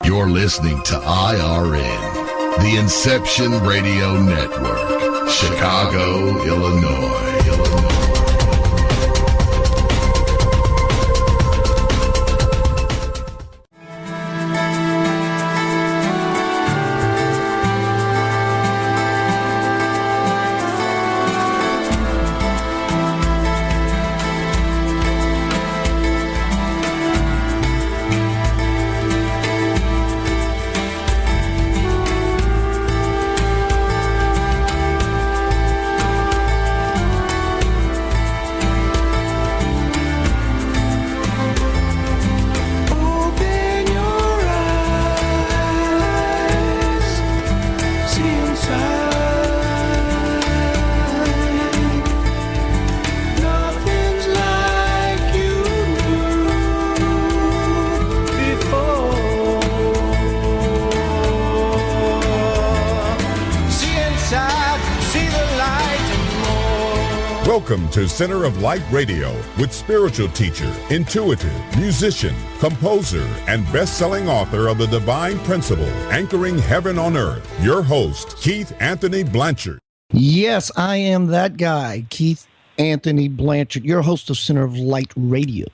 You're listening to IRN, the Inception Radio Network, Chicago, Illinois. Welcome to Center of Light Radio with spiritual teacher, intuitive, musician, composer, and best-selling author of The Divine Principle, Anchoring Heaven on Earth, your host, Keith Anthony Blanchard. Yes, I am that guy, Keith Anthony Blanchard, your host of Center of Light Radio,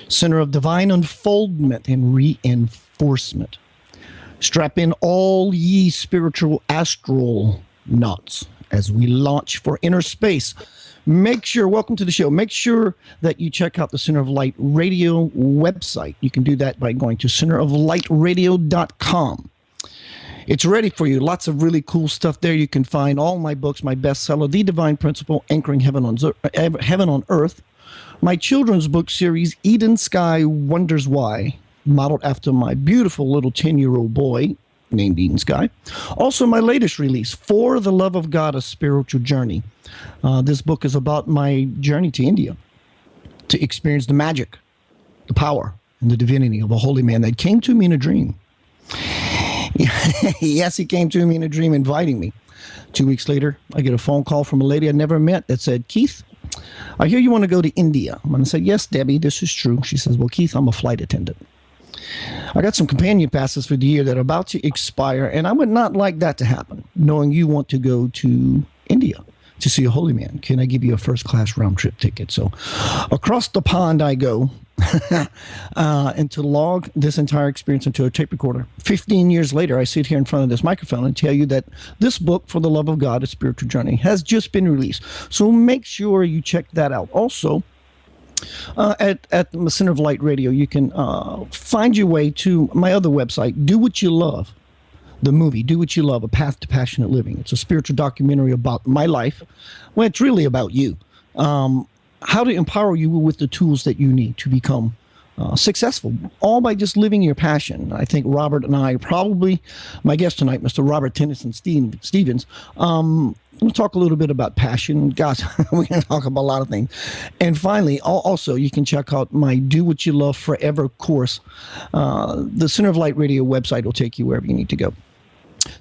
Center of Divine Unfoldment and Reinforcement. Strap in all ye spiritual astronauts as we launch for inner space. Welcome to the show. Make sure that you check out the Center of Light Radio website. You can do that by going to centeroflightradio.com. It's ready for you. Lots of really cool stuff there. You can find all my books, my bestseller, The Divine Principle, Anchoring Heaven on Earth, my children's book series, Eden Sky Wonders Why, modeled after my beautiful little 10-year-old boy named Eden Sky. Also, my latest release, For the Love of God, A Spiritual Journey. This book is about my journey to India to experience the magic, the power, and the divinity of a holy man that came to me in a dream. Yes, he came to me in a dream inviting me. 2 weeks later, I get a phone call from a lady I never met that said, Keith, I hear you want to go to India. I'm going to say, yes, Debbie, this is true. She says, well, Keith, I'm a flight attendant. I got some companion passes for the year that are about to expire, and I would not like that to happen, knowing you want to go to India to see a holy man. Can I give you a first-class round-trip ticket? So across the pond I go and to log this entire experience into a tape recorder. 15 years later, I sit here in front of this microphone and tell you that this book, For the Love of God, A Spiritual Journey, has just been released. So make sure you check that out. Also, at the Center of Light Radio, you can find your way to my other website, Do What You Love, the movie, Do What You Love, A Path to Passionate Living. It's a spiritual documentary about my life. Well, it's really about you. How to empower you with the tools that you need to become successful, all by just living your passion. I think Robert and I, probably my guest tonight, Mr. Robert Tennyson Stevens, we'll talk a little bit about passion. Gosh, we can talk about a lot of things. And finally, also, you can check out my Do What You Love Forever course. The Center of Light Radio website will take you wherever you need to go.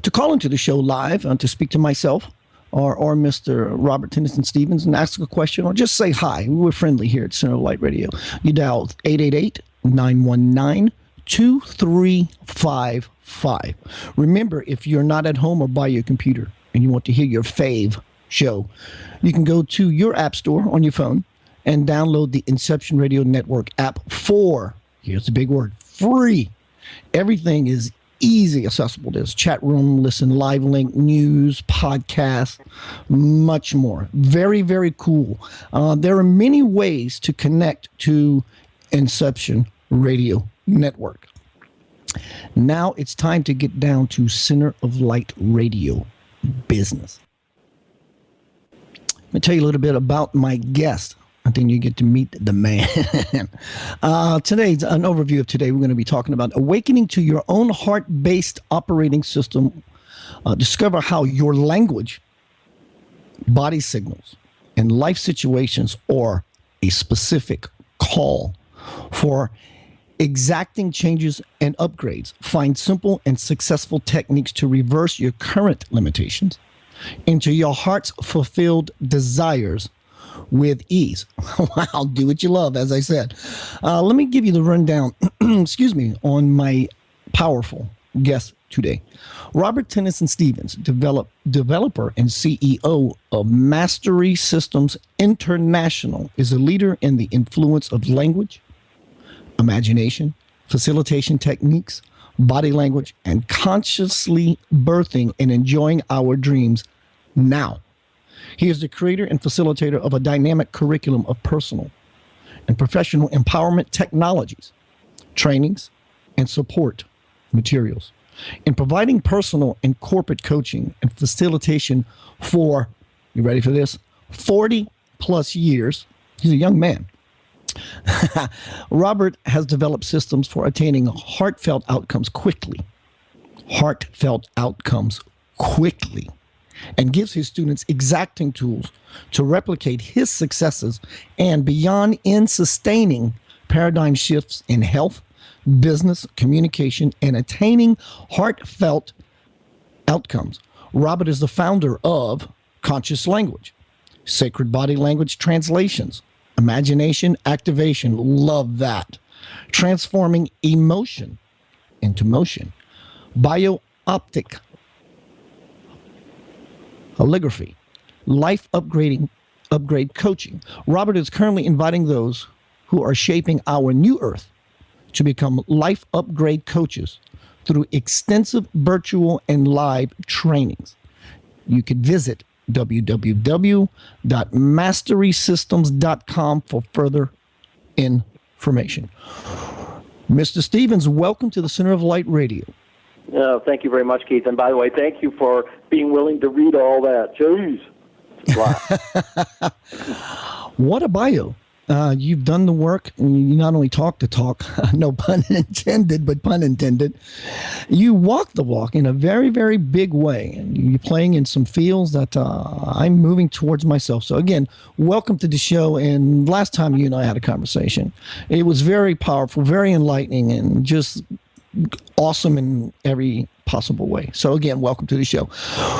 To call into the show live, to speak to myself or Mr. Robert Tennyson Stevens and ask a question or just say hi. We're friendly here at Center of Light Radio. You dial 888-919-2355. Remember, if you're not at home or by your computer, and you want to hear your fave show, you can go to your app store on your phone and download the Inception Radio Network app for, here's the big word, free. Everything is easy accessible. There's chat room, listen, live link, news, podcast, much more. Very, very cool. There are many ways to connect to Inception Radio Network. Now it's time to get down to Center of Light Radio business. Let me tell you a little bit about my guest. I think you get to meet the man. Today's an overview of today. We're going to be talking about awakening to your own heart-based operating system. Discover how your language, body signals, and life situations are a specific call for exacting changes and upgrades. Find simple and successful techniques to reverse your current limitations into your heart's fulfilled desires with ease. Wow, do what you love, as I said. Let me give you the rundown, excuse me, on my powerful guest today. Robert Tennyson Stevens, developer and CEO of Mastery Systems International, is a leader in the influence of language, imagination, facilitation techniques, body language, and consciously birthing and enjoying our dreams now. He is the creator and facilitator of a dynamic curriculum of personal and professional empowerment technologies, trainings, and support materials, in providing personal and corporate coaching and facilitation for, you ready for this, 40 plus years. He's a young man. Robert has developed systems for attaining heartfelt outcomes quickly, and gives his students exacting tools to replicate his successes and beyond in sustaining paradigm shifts in health, business, communication, and attaining heartfelt outcomes. Robert is the founder of Conscious Language, Sacred Body Language Translations, Imagination Activation, love that, Transforming Emotion into Motion, Bio-optic Holography, Life Upgrade Coaching. Robert is currently inviting those who are shaping our new earth to become life upgrade coaches through extensive virtual and live trainings. You could visit www.masterysystems.com for further information. Mr. Stevens, welcome to the Center of Light Radio. Thank you very much, Keith. And by the way, thank you for being willing to read all that. Jeez. What a bio. You've done the work, and you not only talk the talk, no pun intended, but pun intended. You walk the walk in a very, very big way, and you're playing in some fields that I'm moving towards myself. So again, welcome to the show. And last time you and I had a conversation, it was very powerful, very enlightening, and just awesome in every possible way. So again, welcome to the show.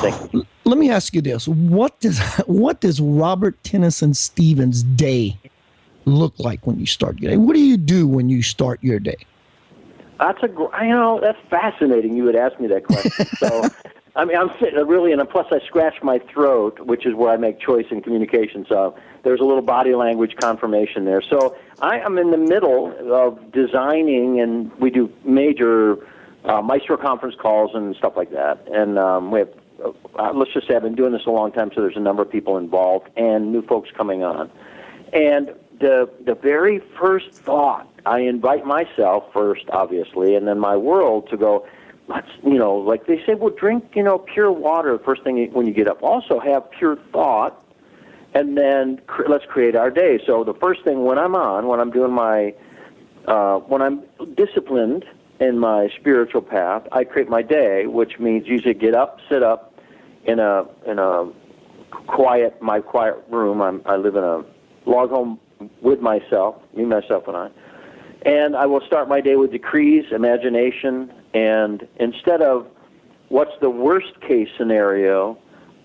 Thank you. Let me ask you this: what does Robert Tennyson Stevens' day look like when you start your day? What do you do when you start your day? That's fascinating. You would ask me that question. So, I mean, I'm sitting really, and plus I scratch my throat, which is where I make choice in communication. So there's a little body language confirmation there. So I am in the middle of designing, and we do major Maestro conference calls and stuff like that. And we have, let's just say I've been doing this a long time, so there's a number of people involved and new folks coming on. And the very first thought, I invite myself first, obviously, and then my world to go, let's, like they say, well, drink, pure water the first thing when you get up. Also have pure thought, and then let's create our day. So the first thing when I'm doing my, when I'm disciplined in my spiritual path, I create my day, which means usually get up, sit up in a my quiet room. I live in a log home with myself, myself, and I. And I will start my day with decrees, imagination, and instead of what's the worst case scenario,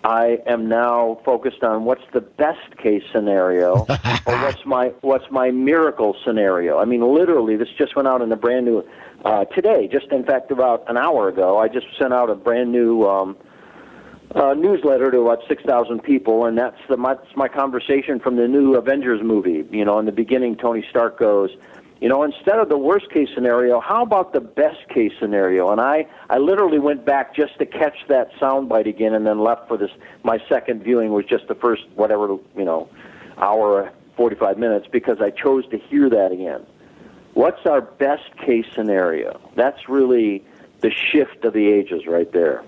I am now focused on what's the best case scenario, or what's my miracle scenario. I mean, literally, this just went out in a brand new, today, just in fact about an hour ago, I just sent out a brand new newsletter to about 6,000 people, and that's my conversation from the new Avengers movie. In the beginning, Tony Stark goes, instead of the worst case scenario, how about the best case scenario? And I literally went back just to catch that soundbite again, and then left for this. My second viewing was just the first hour, 45 minutes, because I chose to hear that again. What's our best case scenario? That's really the shift of the ages right there.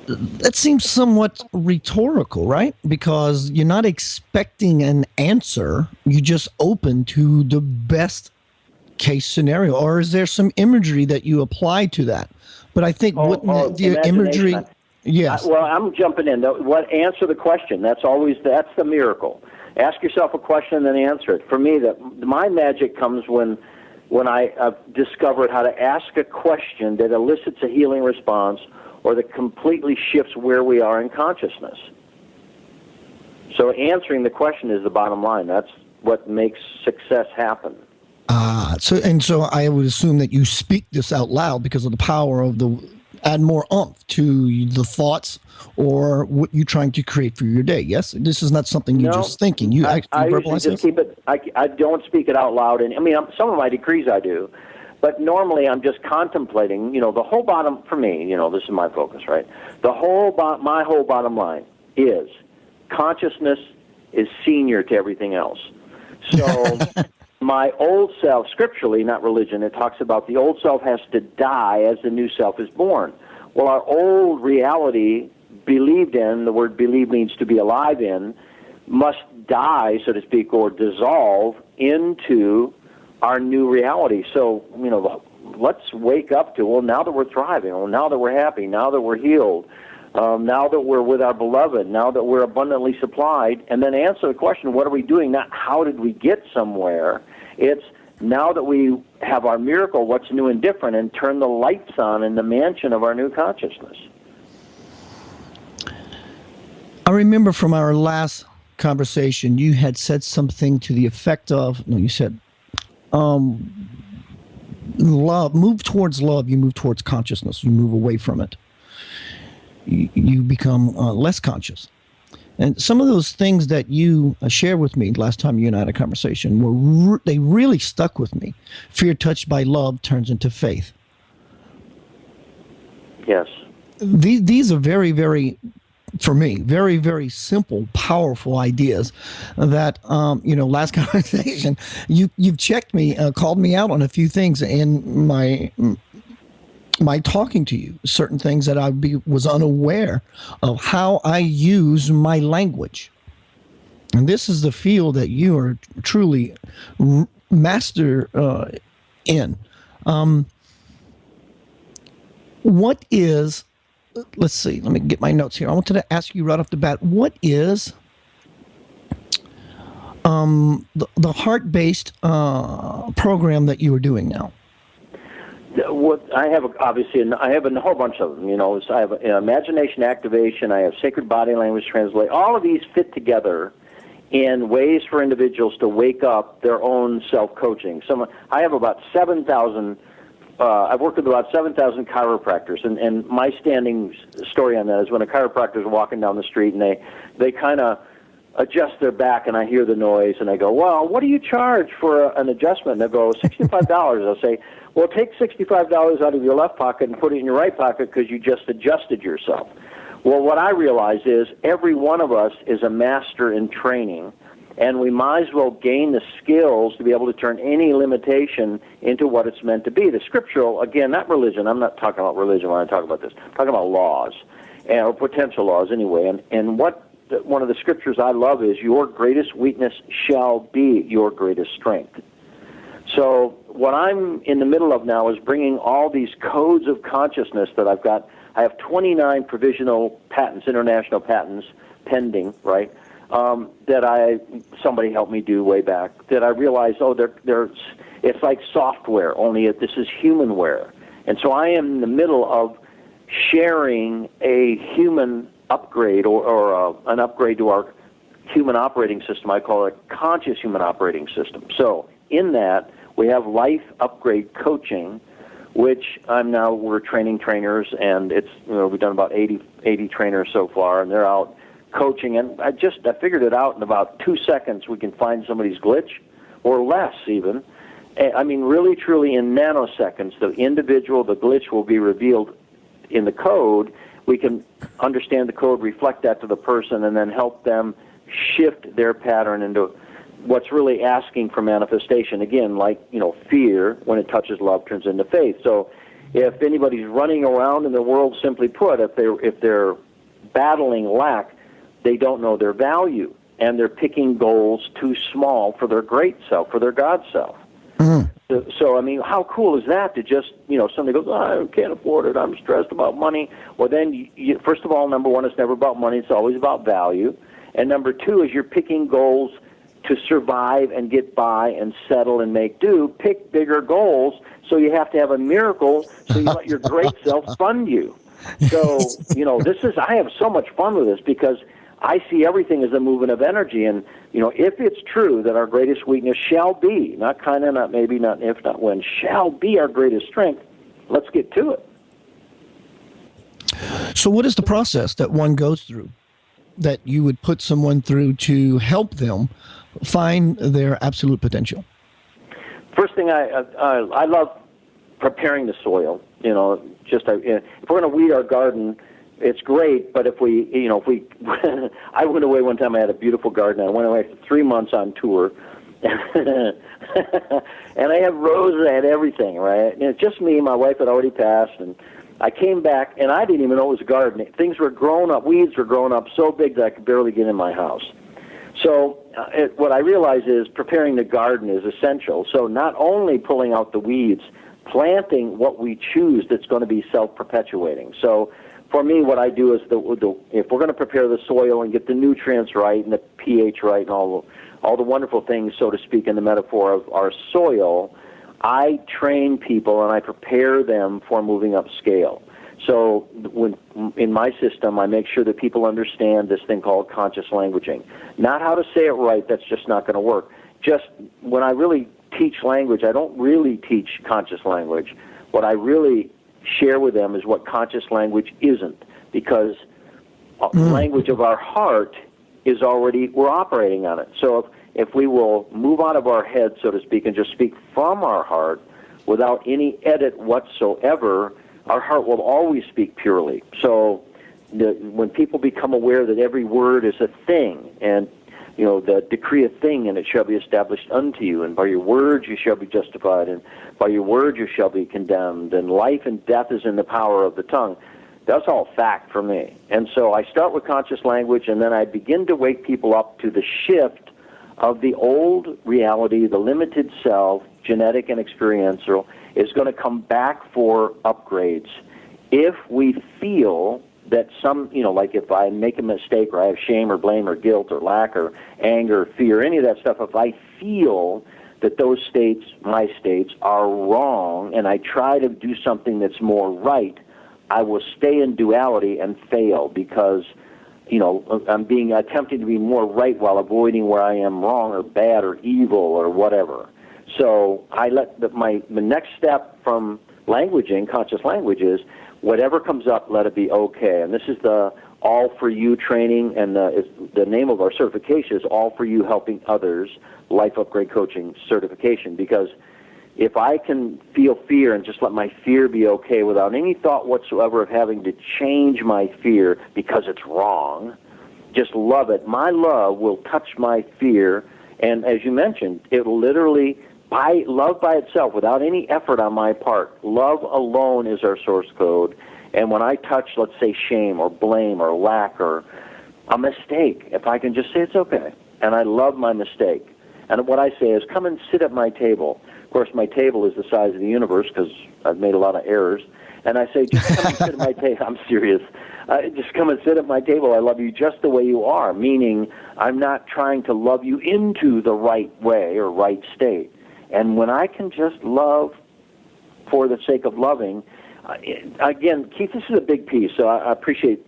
That seems somewhat rhetorical, right? Because you're not expecting an answer. You're just open to the best case scenario. Or is there some imagery that you apply to that? But I think the imagery... Yes. Well, I'm jumping in. Answer the question. That's the miracle. Ask yourself a question and then answer it. For me, my magic comes when I discovered how to ask a question that elicits a healing response, or that completely shifts where we are in consciousness. So answering the question is the bottom line. That's what makes success happen. So I would assume that you speak this out loud because of the power of add more oomph to the thoughts or what you're trying to create for your day. Yes, this is not something you're just thinking. You actually I usually verbalize just this? keep it. I don't speak it out loud, and I mean some of my decrees I do, but normally I'm just contemplating. The whole bottom for me. This is my focus, right? My whole bottom line is consciousness is senior to everything else. So. My old self, scripturally, not religion, it talks about the old self has to die as the new self is born. Well, our old reality, believed in, the word believe means to be alive in, must die, so to speak, or dissolve into our new reality. So, let's wake up to, well, now that we're thriving, well, now that we're happy, now that we're healed, now that we're with our beloved, now that we're abundantly supplied, and then answer the question, what are we doing? Not how did we get somewhere? It's now that we have our miracle, what's new and different, and turn the lights on in the mansion of our new consciousness. I remember from our last conversation, you had said something to the effect of, you said, love, move towards love, you move towards consciousness, you move away from it. You become less conscious. And some of those things that you shared with me last time you and I had a conversation, they really stuck with me. Fear touched by love turns into faith. Yes. These are very, very, for me, very, very simple, powerful ideas that, last conversation, you've checked me, called me out on a few things in my talking to you, certain things that I was unaware of how I use my language. And this is the field that you are truly master in. What is, let's see, let me get my notes here. I wanted to ask you right off the bat, what is the heart-based program that you are doing now? What I have, obviously, I have a whole bunch of them. I have imagination activation. I have sacred body language translate. All of these fit together in ways for individuals to wake up their own self-coaching. I have about 7,000. I've worked with about 7,000 chiropractors, and my standing story on that is when a chiropractor is walking down the street and they kind of adjust their back, and I hear the noise, and I go, well, what do you charge for an adjustment? And they go, $65. I'll say, well, take $65 out of your left pocket and put it in your right pocket because you just adjusted yourself. Well, what I realize is every one of us is a master in training, and we might as well gain the skills to be able to turn any limitation into what it's meant to be. The scriptural, again, not religion. I'm not talking about religion when I talk about this. I'm talking about laws, or potential laws anyway. And one of the scriptures I love is, your greatest weakness shall be your greatest strength. So what I'm in the middle of now is bringing all these codes of consciousness that I've got. I have 29 provisional patents, international patents, pending, right, that somebody helped me do way back, that I realized, it's like software, only this is humanware. And so I am in the middle of sharing a human upgrade or an upgrade to our human operating system. I call it conscious human operating system. So in that, we have life upgrade coaching, which we're training trainers, and it's, we've done about 80 trainers so far, and they're out coaching. And I figured it out in about 2 seconds. We can find somebody's glitch, or less even. I mean, really, truly in nanoseconds, the glitch will be revealed in the code. We can understand the code, reflect that to the person, and then help them shift their pattern into what's really asking for manifestation. Again, like, fear, when it touches love, turns into faith. So if anybody's running around in the world, simply put, if they're battling lack, they don't know their value, and they're picking goals too small for their great self, for their God self. Mm-hmm. So, I mean, how cool is that to just, somebody goes, I can't afford it, I'm stressed about money. Well, then, first of all, number one, it's never about money, it's always about value. And number two is you're picking goals to survive and get by and settle and make do. Pick bigger goals, so you have to have a miracle, so you let your great self fund you. So, I have so much fun with this because I see everything as a movement of energy. And, if it's true that our greatest weakness shall be, not kind of, not maybe, not if, not when, shall be our greatest strength, let's get to it. So what is the process that one goes through that you would put someone through to help them find their absolute potential? First thing, I love preparing the soil. If we're going to weed our garden, it's great. But if we I went away one time. I had a beautiful garden. I went away for 3 months on tour, and I had roses. I had everything, right? And it's just me. My wife had already passed, and I came back, and I didn't even know it was a garden. Things were growing up. Weeds were growing up so big that I could barely get in my house. So what I realize is preparing the garden is essential. So not only pulling out the weeds, planting what we choose that's going to be self-perpetuating. So for me, what I do is if we're going to prepare the soil and get the nutrients right and the pH right and all the wonderful things, so to speak, in the metaphor of our soil, I train people and I prepare them for moving up scale. So in my system, I make sure that people understand this thing called conscious languaging. Not how to say it right, that's just not going to work. Just when I really teach language, I don't really teach conscious language. What I really share with them is what conscious language isn't, because language of our heart is already, we're operating on it. So if we will move out of our head, so to speak, and just speak from our heart without any edit whatsoever, our heart will always speak purely. So when people become aware that every word is a thing, and the decree a thing, and it shall be established unto you, and by your words you shall be justified, and by your word you shall be condemned, and life and death is in the power of the tongue. That's all fact for me. And so I start with conscious language, and then I begin to wake people up to the shift of the old reality, the limited self, genetic and experiential, is going to come back for upgrades. If we feel that like if I make a mistake or I have shame or blame or guilt or lack or anger, fear, any of that stuff, if I feel that those states, my states, are wrong and I try to do something that's more right, I will stay in duality and fail because, I'm attempting to be more right while avoiding where I am wrong or bad or evil or whatever. So I let the next step from languaging, conscious language, is whatever comes up, let it be okay. And this is the All For You training, and the name of our certification is All For You Helping Others Life Upgrade Coaching Certification, because if I can feel fear and just let my fear be okay without any thought whatsoever of having to change my fear because it's wrong, just love it. My love will touch my fear, and as you mentioned, it will literally, love by itself, without any effort on my part. Love alone is our source code, and when I touch, let's say, shame or blame or lack or a mistake, if I can just say it's okay, and I love my mistake, and what I say is, come and sit at my table. Of course, my table is the size of the universe because I've made a lot of errors. And I say, just come and sit at my table. I'm serious. Just come and sit at my table. I love you just the way you are, meaning I'm not trying to love you into the right way or right state. And when I can just love for the sake of loving, again, Keith, this is a big piece, so I appreciate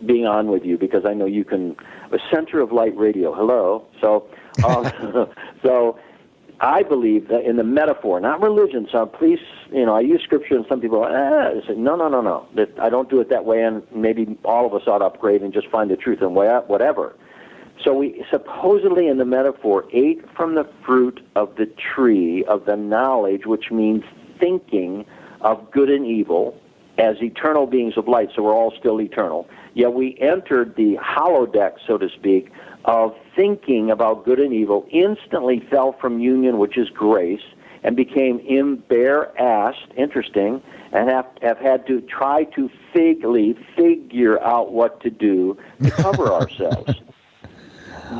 being on with you because I know you can, a center of light radio, hello. So, so I believe that in the metaphor, not religion. So please, I use scripture, and some people say, no. That I don't do it that way, and maybe all of us ought to upgrade and just find the truth and whatever. So we supposedly, in the metaphor, ate from the fruit of the tree of the knowledge, which means thinking of good and evil as eternal beings of light. So we're all still eternal. Yet we entered the holodeck, so to speak, of thinking about good and evil, instantly fell from union, which is grace, and became embarrassed, interesting, and have had to try to figure out what to do to cover ourselves.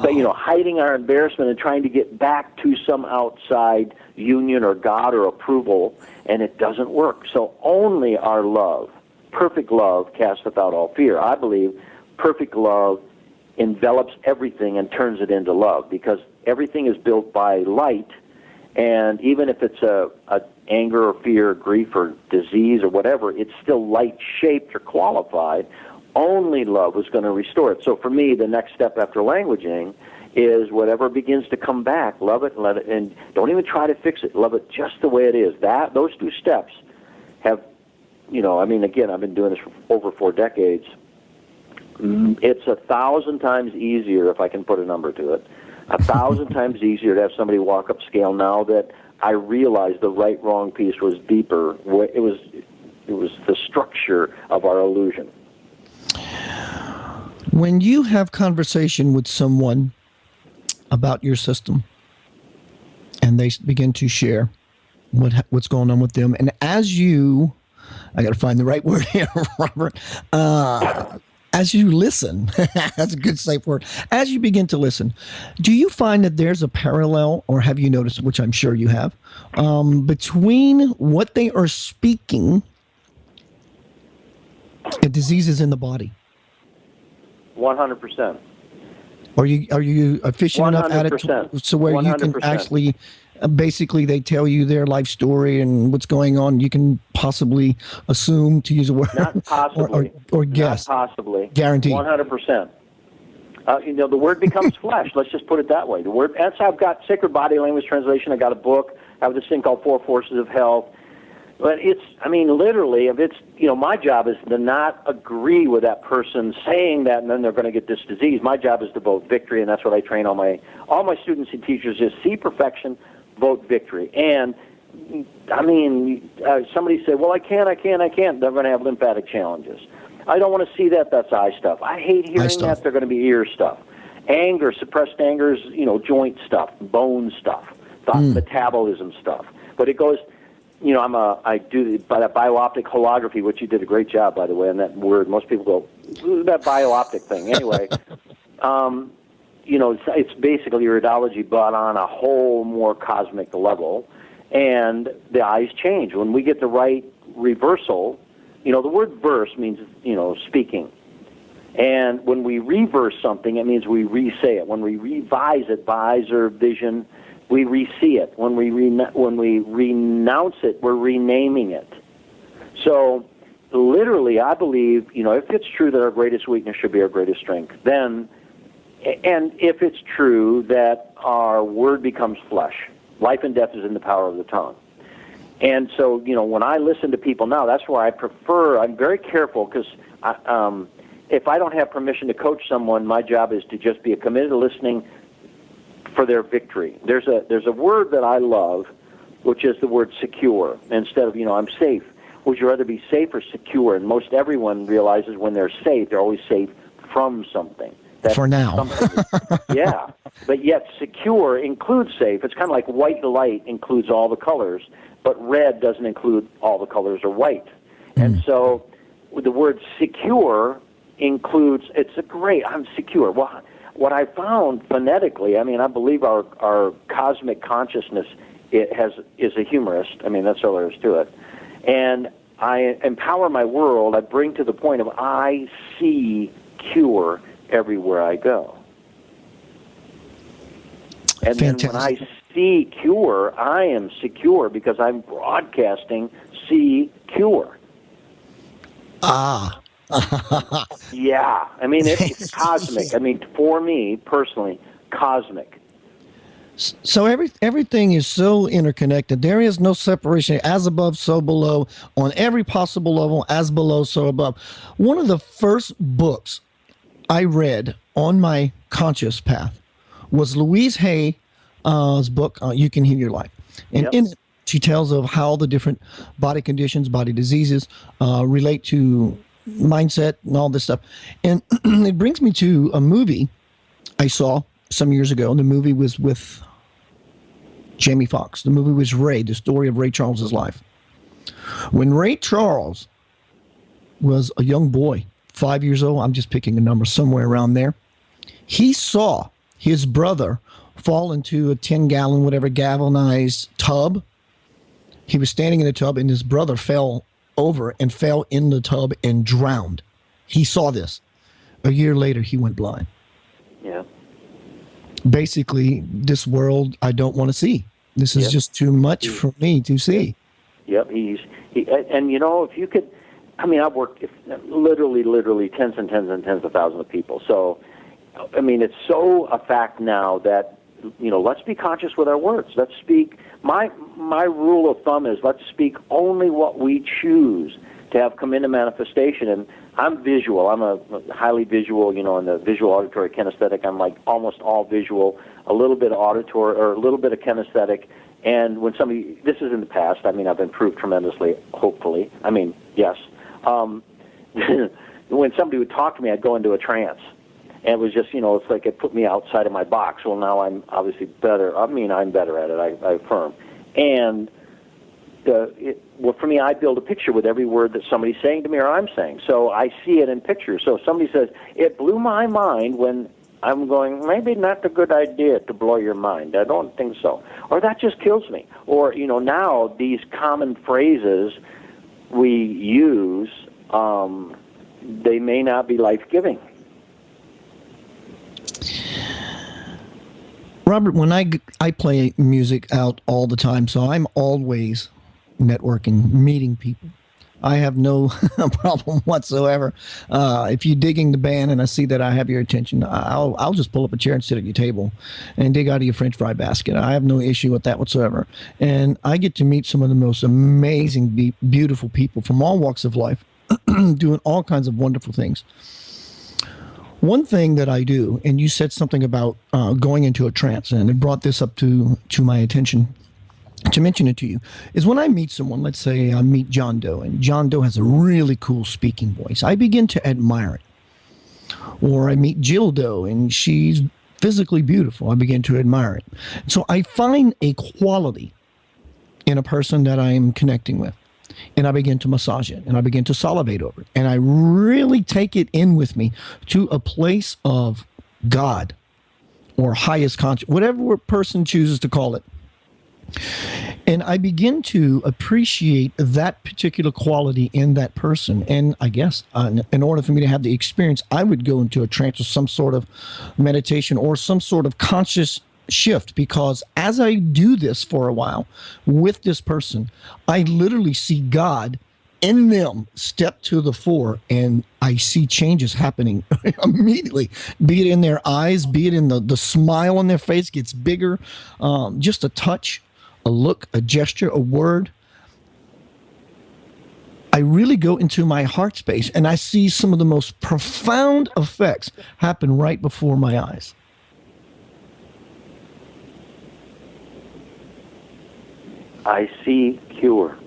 But, hiding our embarrassment and trying to get back to some outside union or God or approval, and it doesn't work. So only our love, perfect love, casteth out all fear. I believe perfect love envelops everything and turns it into love, because everything is built by light, and even if it's a anger or fear or grief or disease or whatever, it's still light-shaped or qualified. only love was going to restore it. So for me, the next step after languaging is whatever begins to come back, love it, let it, and don't even try to fix it. Love it just the way it is. Those 2 steps have, again, I've been doing this for over 4 decades. It's 1,000 times easier, if I can put a number to it, 1,000 times easier to have somebody walk up scale now that I realized the right-wrong piece was deeper. It was the structure of our illusion. When you have conversation with someone about your system and they begin to share what's going on with them, and as you, I got to find the right word here, Robert, as you listen, that's a good safe word, as you begin to listen, do you find that there's a parallel, or have you noticed, which I'm sure you have, between what they are speaking and diseases in the body? 100%. Are you efficient enough at it so where 100%. You can actually, basically, they tell you their life story and what's going on, you can possibly assume, to use a word, not possibly, or guess, not possibly, guaranteed, 100%. The word becomes flesh. Let's just put it that way. The word. That's how I've got Sacred Body Language Translation. I got a book. I have this thing called 4 Forces of Health. But literally, if it's, my job is to not agree with that person saying that, and then they're going to get this disease. My job is to vote victory, and that's what I train all my students and teachers is: see perfection, vote victory. And somebody said, well, I can't. They're going to have lymphatic challenges. I don't want to see that. That's eye stuff. I hate hearing that. They're going to be ear stuff. Anger, suppressed anger is, joint stuff, bone stuff, thought metabolism stuff. But it goes, I do that biooptic holography, which you did a great job, by the way, on that word. Most people go, that biooptic thing. Anyway, it's basically iridology, but on a whole more cosmic level. And the eyes change. When we get the right reversal, the word verse means, speaking. And when we reverse something, it means we re-say it. When we revise it, visor, vision, we re-see it. When we renounce it, we're renaming it. So literally, I believe, if it's true that our greatest weakness should be our greatest strength, then, and if it's true that our word becomes flesh, life and death is in the power of the tongue. And so, when I listen to people now, that's why I'm very careful, because if I don't have permission to coach someone, my job is to just be committed to listening for their victory. There's a word that I love, which is the word secure. Instead of, I'm safe. Would you rather be safe or secure? And most everyone realizes when they're safe, they're always safe from something. For now. Yeah. But yet secure includes safe. It's kind of like white light includes all the colors, but red doesn't include all the colors or white. And so the word secure includes, I'm secure. Well, what I found phonetically, I believe our cosmic consciousness is a humorist. That's all there is to it. And I empower my world. I bring to the point of I see cure everywhere I go. And Fantastic. Then when I see cure, I am secure because I'm broadcasting see cure. Ah. Yeah. It's cosmic. For me, personally, cosmic. So everything is so interconnected. There is no separation. As above, so below. On every possible level, as below, so above. One of the first books I read on my conscious path was Louise Hay's book, You Can Heal Your Life. And in it, she tells of how the different body conditions, body diseases relate to mindset and all this stuff. And it brings me to a movie I saw some years ago. The movie was with Jamie Foxx. The movie was Ray, the story of Ray Charles's life. When Ray Charles was a young boy, 5 years old, I'm just picking a number somewhere around there, he saw his brother fall into a 10-gallon, whatever, galvanized tub. He was standing in the tub, and his brother fell over and fell in the tub and drowned. He saw this. A year later, he went blind. Yeah. Basically, this world I don't want to see. This is just too much for me to see. Yep. And if you could, I mean, I've worked literally tens and tens and tens of thousands of people. So, I mean, it's so a fact now that, let's be conscious with our words. Let's speak. My rule of thumb is let's speak only what we choose to have come into manifestation. And I'm visual. I'm a highly visual, in the visual, auditory, kinesthetic. I'm like almost all visual, a little bit auditory, or a little bit of kinesthetic. And when somebody, this is in the past, I mean, I've improved tremendously, hopefully. I mean, yes. When somebody would talk to me, I'd go into a trance. And it was just, it's like it put me outside of my box. Well, now I'm obviously better. I mean, I'm better at it, I affirm. And for me, I build a picture with every word that somebody's saying to me or I'm saying. So I see it in pictures. So if somebody says, it blew my mind, when I'm going, maybe not a good idea to blow your mind. I don't think so. Or that just kills me. Or, now these common phrases we use, they may not be life-giving. Robert, when I play music out all the time, so I'm always networking, meeting people. I have no problem whatsoever. If you're digging the band and I see that I have your attention, I'll just pull up a chair and sit at your table and dig out of your French fry basket. I have no issue with that whatsoever. And I get to meet some of the most amazing, beautiful people from all walks of life, doing all kinds of wonderful things. One thing that I do, and you said something about going into a trance, and it brought this up to my attention to mention it to you, is when I meet someone, let's say I meet John Doe, and John Doe has a really cool speaking voice. I begin to admire it. Or I meet Jill Doe, and she's physically beautiful. I begin to admire it. So I find a quality in a person that I am connecting with, and I begin to massage it, and I begin to salivate over it, and I really take it in with me to a place of God or highest conscious, whatever person chooses to call it. And I begin to appreciate that particular quality in that person. And I guess in order for me to have the experience, I would go into a trance or some sort of meditation or some sort of conscious shift, because as I do this for a while with this person, I literally see God in them step to the fore, and I see changes happening immediately, be it in their eyes, be it in the smile on their face gets bigger, just a touch, a look, a gesture, a word. I really go into my heart space and I see some of the most profound effects happen right before my eyes. I see cure.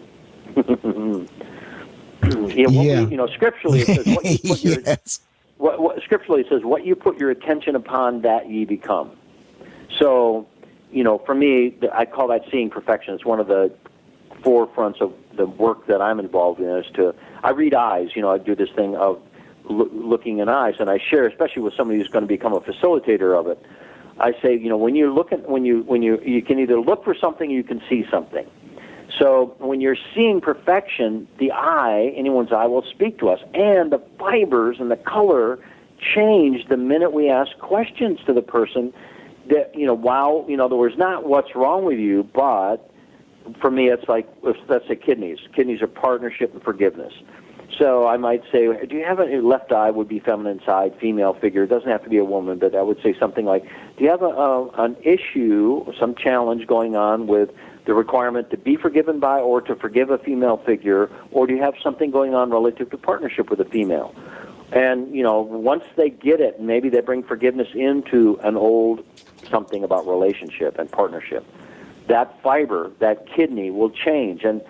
Scripturally it says what you put your, yes. Scripturally it says what you put your attention upon, that ye become. So, for me, I call that seeing perfection. It's one of the forefronts of the work that I'm involved in. I read eyes. I do this thing of looking in eyes, and I share, especially with somebody who's going to become a facilitator of it. I say, when you look at you can either look for something or you can see something. So when you're seeing perfection, the eye, anyone's eye, will speak to us, and the fibers and the color change the minute we ask questions to the person. That while in other words, not what's wrong with you, but for me, it's like, let's say kidneys. Kidneys are partnership and forgiveness. So I might say, do you have a left eye would be feminine side, female figure. It doesn't have to be a woman, but I would say something like, do you have an issue, some challenge going on with the requirement to be forgiven by or to forgive a female figure, or do you have something going on relative to partnership with a female? And, once they get it, maybe they bring forgiveness into an old something about relationship and partnership. That fiber, that kidney will change. And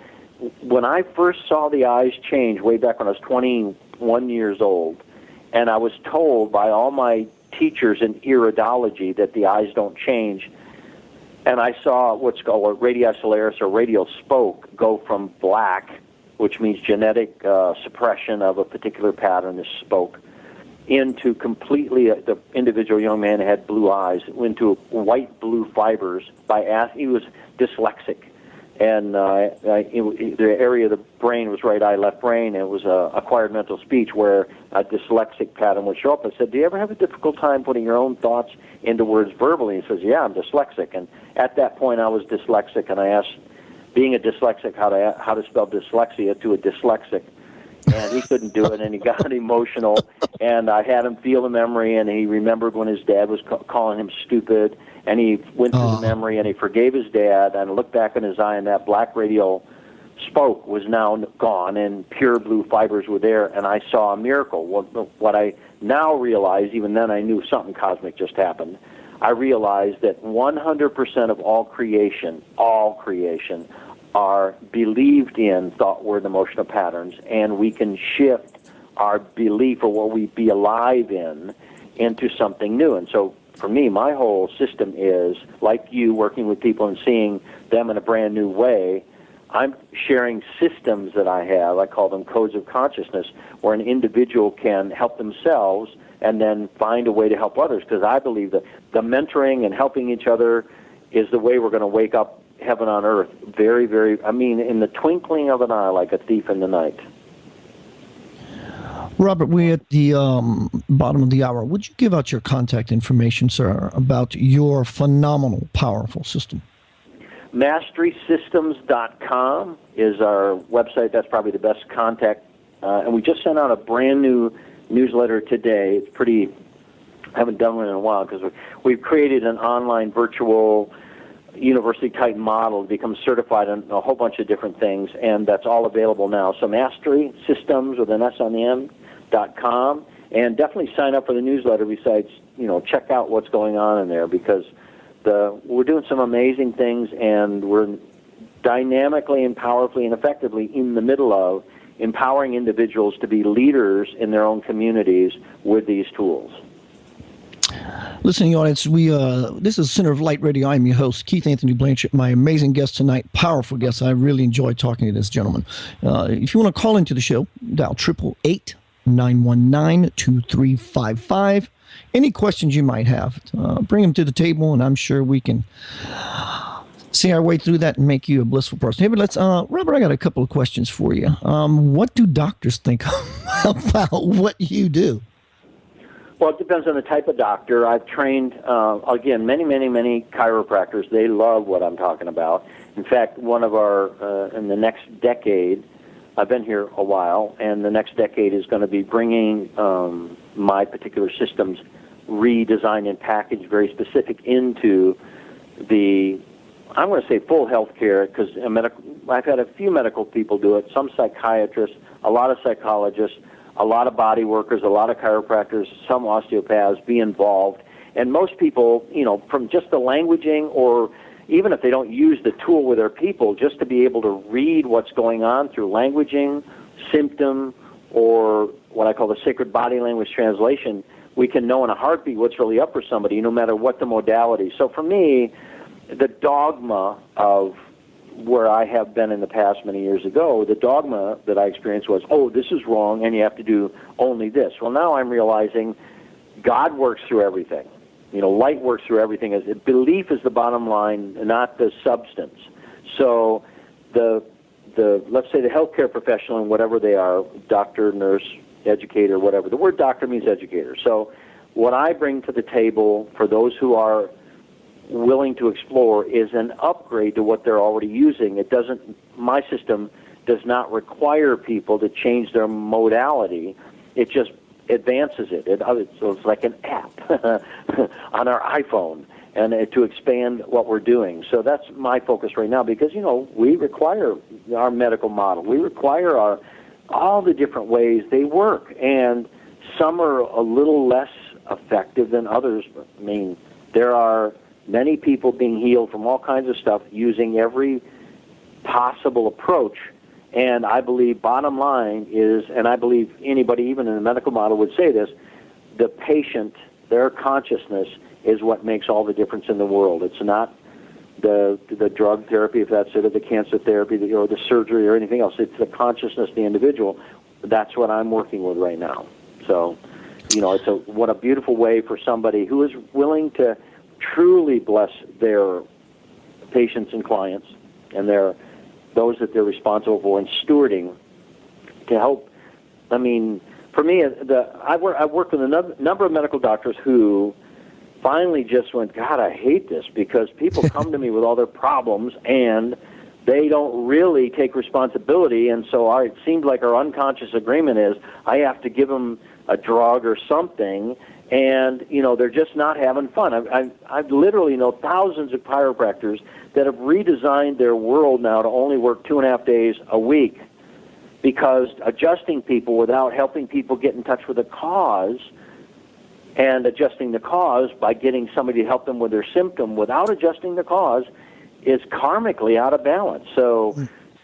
when I first saw the eyes change way back when I was 21 years old, and I was told by all my teachers in iridology that the eyes don't change, and I saw what's called radii solaris or radial spoke go from black, which means genetic suppression of a particular pattern, this spoke, into completely, the individual young man had blue eyes, into white-blue fibers. He was dyslexic, and the area of the brain was right eye, left brain, and it was acquired mental speech where a dyslexic pattern would show up. I said, do you ever have a difficult time putting your own thoughts into words verbally? He says, yeah, I'm dyslexic. And at that point, I was dyslexic, and I asked, being a dyslexic, how to spell dyslexia to a dyslexic. and he couldn't do it, and he got emotional, and I had him feel the memory, and he remembered when his dad was calling him stupid, and he went through the memory, and he forgave his dad, and looked back in his eye, and that black radial spoke was now gone, and pure blue fibers were there, and I saw a miracle. What I now realize, even then I knew something cosmic just happened, I realized that 100% of all creation, are believed in thought, word, and emotional patterns, and we can shift our belief or what we be alive in into something new. And so for me, my whole system is, like you, working with people and seeing them in a brand new way. I'm sharing systems that I have. I call them codes of consciousness, where an individual can help themselves and then find a way to help others, because I believe that the mentoring and helping each other is the way we're going to wake up heaven on earth very, very, in the twinkling of an eye, like a thief in the night. Robert, we're at the bottom of the hour. Would you give out your contact information, sir, about your phenomenal, powerful system? MasterySystems.com is our website. That's probably the best contact. And we just sent out a brand new newsletter today. It's pretty, I haven't done one in a while, because we've created an online virtual university-type model to become certified in a whole bunch of different things, and that's all available now. So Mastery Systems with an S on the end.com, and definitely sign up for the newsletter. Besides, check out what's going on in there, because we're doing some amazing things, and we're dynamically and powerfully and effectively in the middle of empowering individuals to be leaders in their own communities with these tools. Listening audience, this is Center of Light Radio. I'm your host, Keith Anthony Blanchard. My amazing guest tonight, powerful guest. I really enjoyed talking to this gentleman. If you want to call into the show, dial 888-919-2355. Any questions you might have, bring them to the table, and I'm sure we can see our way through that and make you a blissful person. Hey, but let's, Robert, I got a couple of questions for you. What do doctors think about what you do? Well, it depends on the type of doctor. I've trained, again, many chiropractors. They love what I'm talking about. In fact, one of our, in the next decade, I've been here a while, and the next decade is going to be bringing my particular systems redesigned and packaged very specific into the, I'm going to say full health care, because I've had a few medical people do it, some psychiatrists, a lot of psychologists, a lot of body workers, a lot of chiropractors, some osteopaths be involved. And most people, from just the languaging, or even if they don't use the tool with their people, just to be able to read what's going on through languaging, symptom, or what I call the sacred body language translation, we can know in a heartbeat what's really up for somebody, no matter what the modality. So for me, the dogma of where I have been in the past many years ago, the dogma that I experienced was, this is wrong, and you have to do only this. Well, now I'm realizing God works through everything. Light works through everything. Belief is the bottom line, not the substance. So let's say the healthcare professional, and whatever they are, doctor, nurse, educator, whatever. The word doctor means educator. So what I bring to the table for those who are willing to explore is an upgrade to what they're already using. My system does not require people to change their modality. It just advances it. So it's like an app on our iPhone, and to expand what we're doing. So that's my focus right now, because, we require our medical model. We require all the different ways they work, and some are a little less effective than others. There are many people being healed from all kinds of stuff using every possible approach. And I believe bottom line is, and I believe anybody even in the medical model would say this, the patient, their consciousness is what makes all the difference in the world. It's not the drug therapy, if that's it, or the cancer therapy, or the surgery or anything else. It's the consciousness of the individual. That's what I'm working with right now. So, what a beautiful way for somebody who is willing to truly bless their patients and clients and those that they're responsible for and stewarding to help. For me, I've worked with a number of medical doctors who finally just went, God, I hate this, because people come to me with all their problems, and they don't really take responsibility, and so it seems like our unconscious agreement is I have to give them a drug or something, and they're just not having fun. I literally know thousands of chiropractors that have redesigned their world now to only work 2.5 days a week, because adjusting people without helping people get in touch with the cause, and adjusting the cause by getting somebody to help them with their symptom without adjusting the cause is karmically out of balance. So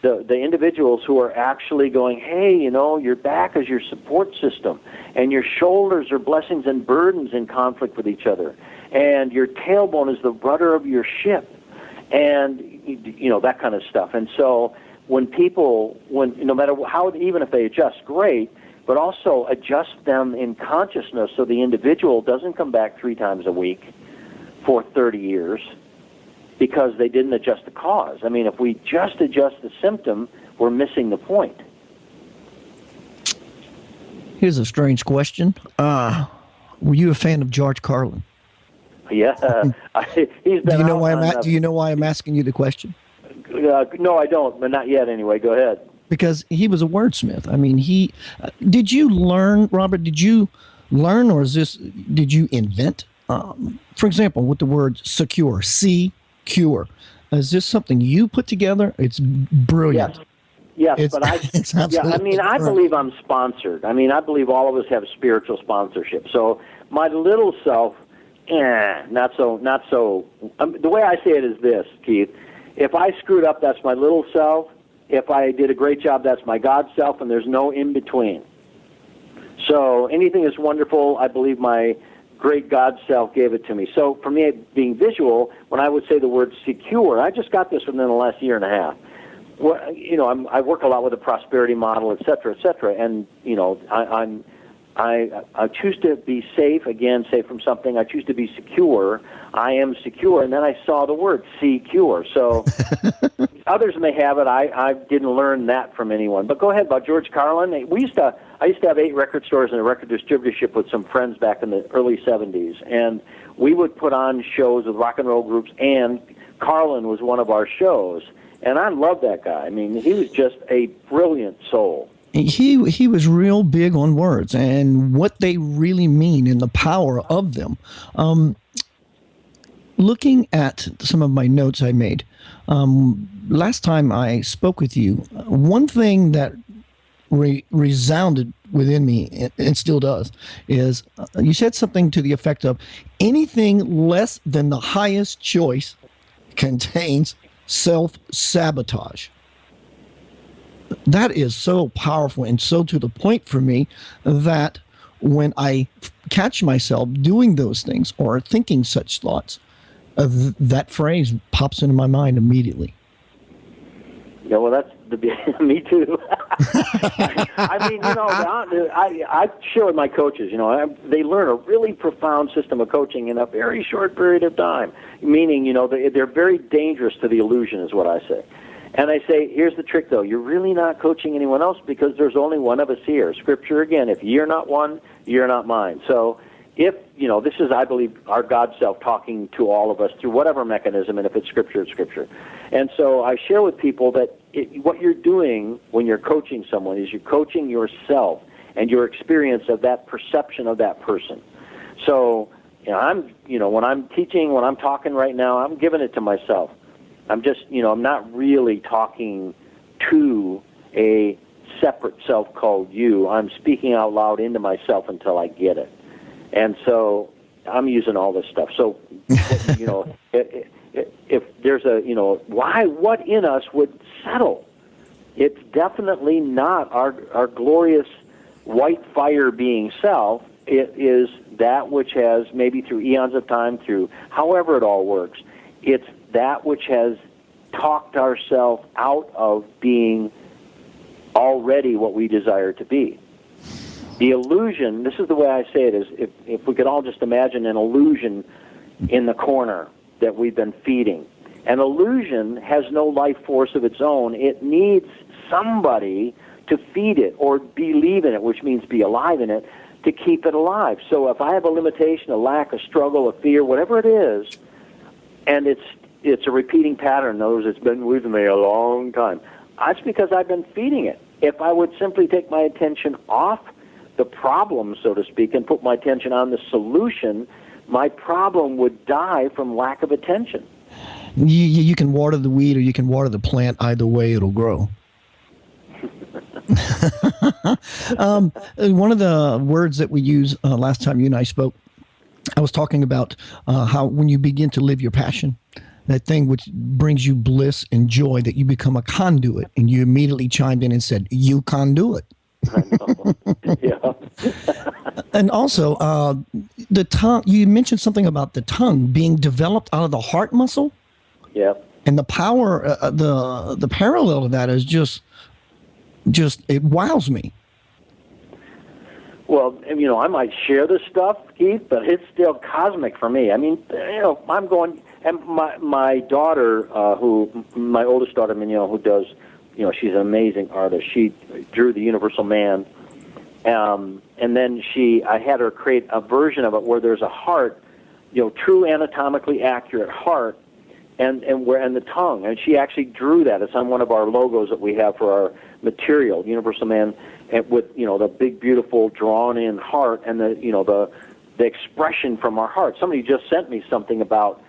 the individuals who are actually going, hey, your back is your support system, and your shoulders are blessings and burdens in conflict with each other, and your tailbone is the rudder of your ship, and that kind of stuff. And so when people, no matter how, even if they adjust, great, but also adjust them in consciousness so the individual doesn't come back 3 times a week for 30 years because they didn't adjust the cause. I mean, if we just adjust the symptom, we're missing the point. Here's a strange question. Were you a fan of George Carlin? Yeah. He's been do you know why I'm asking you the question? No, I don't, but not yet anyway. Go ahead. Because he was a wordsmith. I mean, did you learn, Robert, did you learn, or did you invent? For example, with the word secure, C-cure. Is this something you put together? It's brilliant. Yes, but I believe I'm sponsored. I mean, I believe all of us have spiritual sponsorship. So my little self, not so. The way I say it is this, Keith. If I screwed up, that's my little self. If I did a great job, that's my God self, and there's no in between. So anything is wonderful. I believe my great God self gave it to me. So for me, being visual, when I would say the word secure, I just got this within the last year and a half. Well, I work a lot with the prosperity model, et cetera, and I choose to be safe. Again, safe from something. I choose to be secure. I am secure, and then I saw the word secure. So others may have it. I didn't learn that from anyone. But go ahead about George Carlin. I used to have 8 record stores and a record distributorship with some friends back in the early 70s, and we would put on shows with rock and roll groups, and Carlin was one of our shows. And I love that guy. I mean, he was just a brilliant soul. He was real big on words and what they really mean and the power of them. Looking at some of my notes I made, last time I spoke with you, one thing that resounded within me, and still does, is you said something to the effect of, anything less than the highest choice contains self-sabotage. That is so powerful and so to the point for me that when I catch myself doing those things or thinking such thoughts, that phrase pops into my mind immediately. Yeah, well, that's me too. I mean, I share with my coaches, they learn a really profound system of coaching in a very short period of time, meaning, they're very dangerous to the illusion is what I say. And I say, here's the trick, though. You're really not coaching anyone else because there's only one of us here. Scripture, again, if you're not one, you're not mine. So if, this is, I believe, our God self talking to all of us through whatever mechanism, and if it's Scripture, it's Scripture. And so I share with people that what you're doing when you're coaching someone is you're coaching yourself and your experience of that perception of that person. So, when I'm teaching, when I'm talking right now, I'm giving it to myself. I'm just, I'm not really talking to a separate self called you. I'm speaking out loud into myself until I get it. And so I'm using all this stuff. So, if there's what in us would settle? It's definitely not our glorious white fire being self. It is that which has, maybe through eons of time, through however it all works, it's that which has talked ourselves out of being already what we desire to be. The illusion, this is the way I say it, is if we could all just imagine an illusion in the corner that we've been feeding. An illusion has no life force of its own. It needs somebody to feed it or believe in it, which means be alive in it, to keep it alive. So if I have a limitation, a lack, a struggle, a fear, whatever it is, and it's it's a repeating pattern. In other words, it's been with me a long time. That's because I've been feeding it. If I would simply take my attention off the problem, so to speak, and put my attention on the solution, my problem would die from lack of attention. You can water the weed or you can water the plant. Either way, it'll grow. One of the words that we used last time you and I spoke, I was talking about how when you begin to live your passion, that thing which brings you bliss and joy, that you become a conduit, and you immediately chimed in and said, "You can do it." I know. Yeah. And also, the tongue. You mentioned something about the tongue being developed out of the heart muscle. Yeah. And the power, the parallel of that is just it wows me. Well, I might share this stuff, Keith, but it's still cosmic for me. I mean, I'm going, and my daughter, my oldest daughter, who does, she's an amazing artist. She drew the Universal Man, and then I had her create a version of it where there's a heart, true anatomically accurate heart, and the tongue, and she actually drew that. It's on one of our logos that we have for our material, Universal Man, and with the big, beautiful, drawn-in heart, and the expression from our heart. Somebody just sent me something about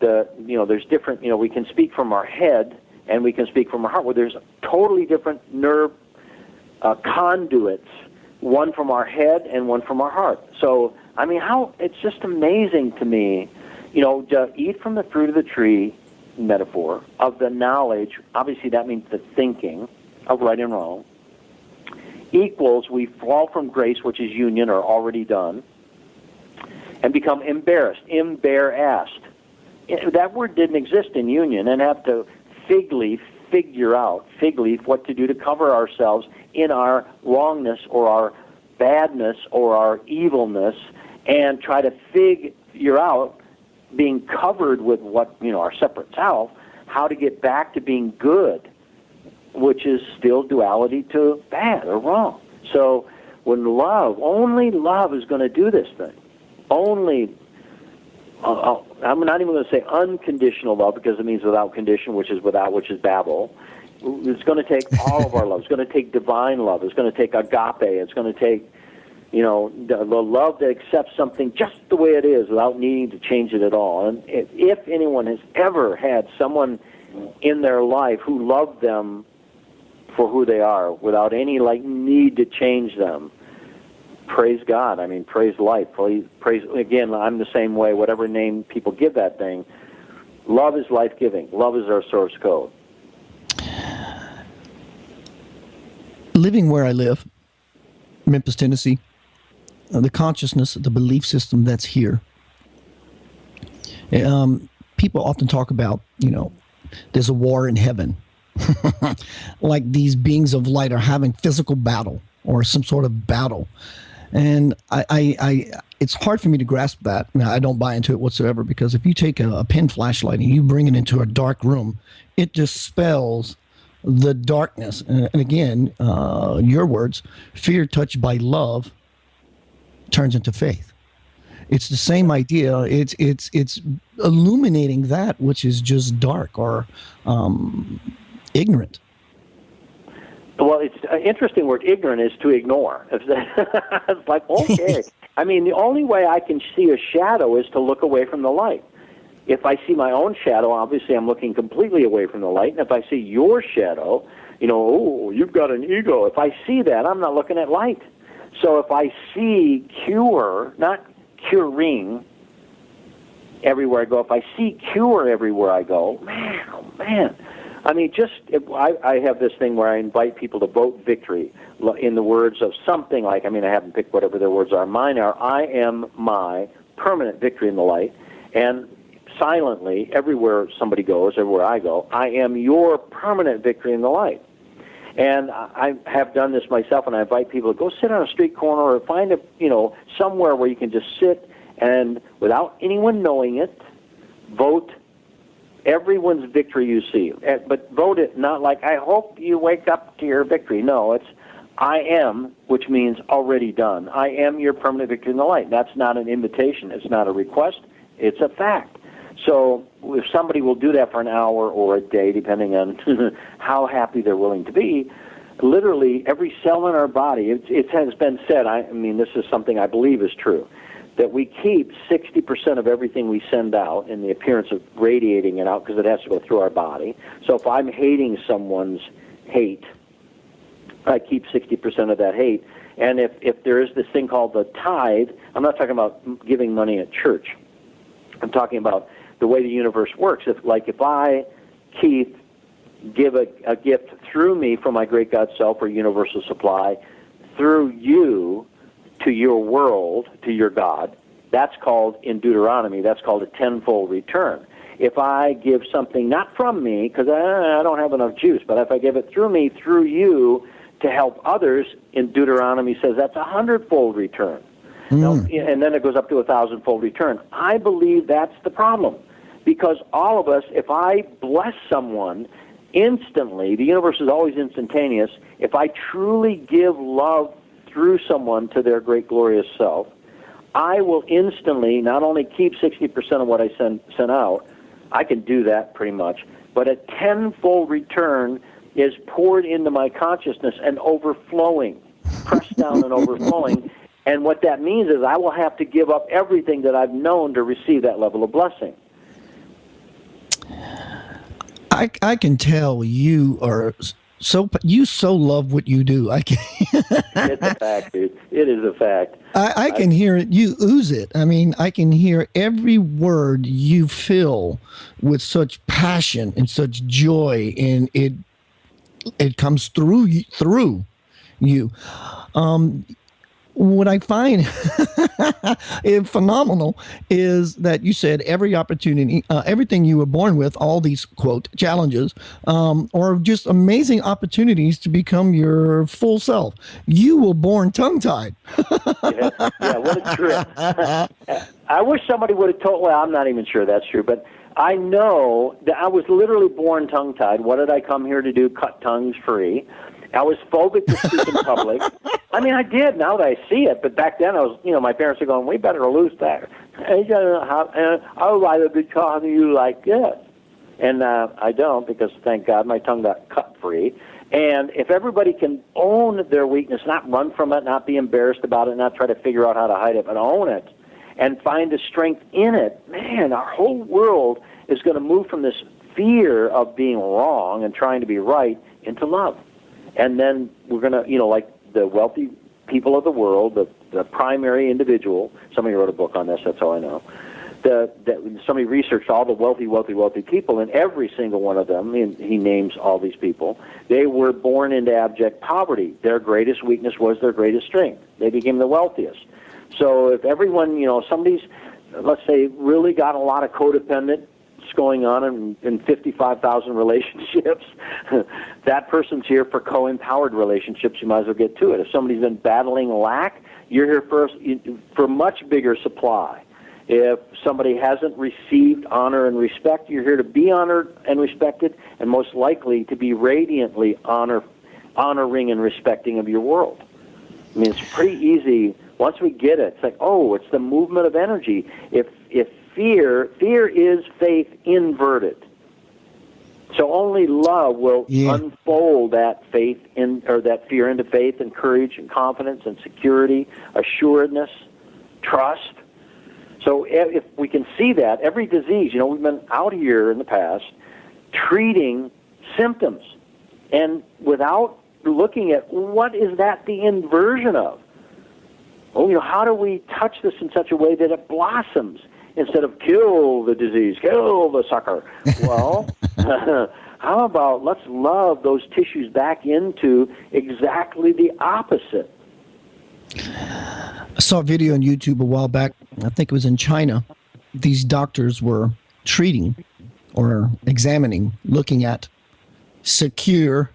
there's different. We can speak from our head and we can speak from our heart. Well, there's totally different nerve conduits, one from our head and one from our heart. So how it's just amazing to me. To eat from the fruit of the tree, metaphor, of the knowledge, obviously that means the thinking of right and wrong, equals we fall from grace, which is union or already done, and become embarrassed. That word didn't exist in union, and have to figure out what to do to cover ourselves in our wrongness or our badness or our evilness, and try to figure out, being covered with what, our separate self, how to get back to being good, which is still duality to bad or wrong. So when only love is going to do this thing. Only, I'm not even going to say unconditional love, because it means without condition, which is Babel. It's going to take all of our love. It's going to take divine love. It's going to take agape. It's going to take the love that accepts something just the way it is without needing to change it at all. And if anyone has ever had someone in their life who loved them for who they are without any need to change them, praise God. Praise life. Praise again, I'm the same way, whatever name people give that thing. Love is life-giving. Love is our source code. Living where I live, Memphis, Tennessee, the consciousness, the belief system that's here. People often talk about, there's a war in heaven. Like these beings of light are having physical battle or some sort of battle. And I it's hard for me to grasp that. I don't buy into it whatsoever, because if you take a pen flashlight and you bring it into a dark room, it dispels the darkness. And again, your words, fear touched by love turns into faith. It's the same idea. It's illuminating that which is just dark or ignorant. Well, it's an interesting word. Ignorant is to ignore. It's like, okay. The only way I can see a shadow is to look away from the light. If I see my own shadow, obviously I'm looking completely away from the light. And if I see your shadow, you've got an ego. If I see that, I'm not looking at light. So if I see cure, not curing everywhere I go, if I see cure everywhere I go, man. I have this thing where I invite people to vote victory in the words of something like, I haven't picked whatever their words are. Mine are, I am my permanent victory in the light. And silently, everywhere somebody goes, everywhere I go, I am your permanent victory in the light. And I have done this myself, and I invite people to go sit on a street corner or find somewhere where you can just sit and, without anyone knowing it, vote everyone's victory you see. But vote it not like, I hope you wake up to your victory. No, it's I am, which means already done. I am your permanent victory in the light. That's not an invitation. It's not a request. It's a fact. So if somebody will do that for an hour or a day, depending on how happy they're willing to be, literally every cell in our body, it has been said, I mean, this is something I believe is true, that we keep 60% of everything we send out in the appearance of radiating it out because it has to go through our body. So if I'm hating someone's hate, I keep 60% of that hate. And if there is this thing called the tithe, I'm not talking about giving money at church. I'm talking about the way the universe works. If I, Keith, give a gift through me from my great God self or universal supply, through you to your world, to your God, that's called, in Deuteronomy, that's called a tenfold return. If I give something not from me, because I don't have enough juice, but if I give it through me, through you, to help others, in Deuteronomy says that's 100-fold return. Now, and then it goes up to 1,000-fold return. I believe that's the problem, because all of us, if I bless someone instantly, the universe is always instantaneous, if I truly give love through someone to their great glorious self, I will instantly not only keep 60% of what I send out, I can do that pretty much, but a tenfold return is poured into my consciousness and overflowing, pressed down and overflowing. And what that means is I will have to give up everything that I've known to receive that level of blessing. I can tell you are so love what you do. I can. It's a fact, dude. It is a fact. I can hear it. You ooze it. I mean, I can hear every word you fill with such passion and such joy, and it comes through you. What I find phenomenal is that you said every opportunity, everything you were born with, all these, quote, challenges, are just amazing opportunities to become your full self. You were born tongue-tied. Yeah, what a trip. I wish somebody would have told, well, I'm not even sure that's true, but I know that I was literally born tongue-tied. What did I come here to do? Cut tongues free. I was phobic to speak in public. I mean, I did now that I see it, but back then I was, my parents are going, we better lose that. I'd rather be talking to you like this. And I don't, because thank God my tongue got cut free. And if everybody can own their weakness, not run from it, not be embarrassed about it, not try to figure out how to hide it, but own it and find the strength in it, man, our whole world is going to move from this fear of being wrong and trying to be right into love. And then we're going to, like the wealthy people of the world, the primary individual, somebody wrote a book on this, that's how I know, somebody researched all the wealthy people, and every single one of them, and he names all these people, they were born into abject poverty. Their greatest weakness was their greatest strength. They became the wealthiest. So if everyone, somebody's, let's say, really got a lot of codependent going on in 55,000 relationships, that person's here for co-empowered relationships. You might as well get to it. If somebody's been battling lack, you're here for much bigger supply. If somebody hasn't received honor and respect, you're here to be honored and respected, and most likely to be radiantly honoring and respecting of your world. I mean, it's pretty easy. Once we get it, it's like, oh, it's the movement of energy. If fear is faith inverted. So only love will unfold that faith that fear into faith and courage and confidence and security, assuredness, trust. So if we can see that, every disease, we've been out here in the past treating symptoms, and without looking at what is that the inversion of. Oh, how do we touch this in such a way that it blossoms instead of kill the disease, kill the sucker? Well, how about let's love those tissues back into exactly the opposite. I saw a video on YouTube a while back. I think it was in China. These doctors were treating or examining, looking at cure